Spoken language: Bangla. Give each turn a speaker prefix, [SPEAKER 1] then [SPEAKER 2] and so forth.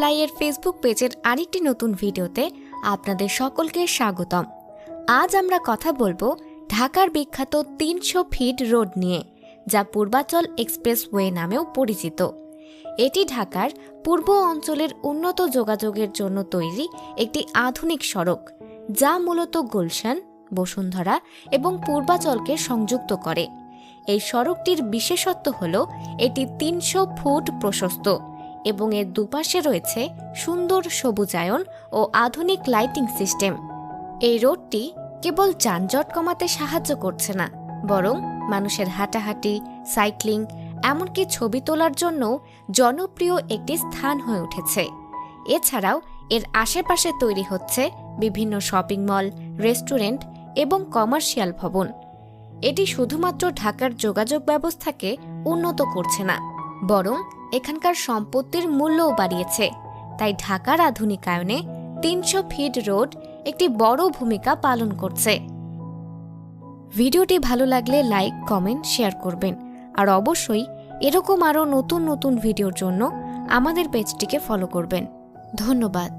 [SPEAKER 1] ফ্লাই এর ফেসবুক পেজের আরেকটি নতুন ভিডিওতে আপনাদের সকলকে স্বাগতম। আজ আমরা কথা বলবো ঢাকার বিখ্যাত ৩০০ ফিট রোড নিয়ে, যা পূর্বাচল এক্সপ্রেসওয়ে নামেও পরিচিত। এটি ঢাকার পূর্ব অঞ্চলের উন্নত যোগাযোগের জন্য তৈরি একটি আধুনিক সড়ক, যা মূলত গুলশান, বসুন্ধরা এবং পূর্বাচলকে সংযুক্ত করে। এই সড়কটির বিশেষত্ব হল এটি ৩০০ ফুট প্রশস্ত এবং এর দুপাশে রয়েছে সুন্দর সবুজায়ন ও আধুনিক লাইটিং সিস্টেম। এই রোডটি কেবল যানজট কমাতে সাহায্য করছে না, বরং মানুষের হাঁটাহাঁটি, সাইক্লিং, এমনকি ছবি তোলার জন্য জনপ্রিয় একটি স্থান হয়ে উঠেছে। এছাড়াও এর আশেপাশে তৈরি হচ্ছে বিভিন্ন শপিং মল, রেস্টুরেন্ট এবং কমার্শিয়াল ভবন। এটি শুধুমাত্র ঢাকার যোগাযোগ ব্যবস্থাকে উন্নত করছে না, বরং এখানকার সম্পত্তির মূল্যও বাড়িয়েছে। তাই ঢাকার আধুনিকায়নে ৩০০ ফিট রোড একটি বড় ভূমিকা পালন করছে। ভিডিওটি ভালো লাগলে লাইক, কমেন্ট, শেয়ার করবেন। আর অবশ্যই এরকম আরও নতুন নতুন ভিডিওর জন্য আমাদের পেজটিকে ফলো করবেন। ধন্যবাদ।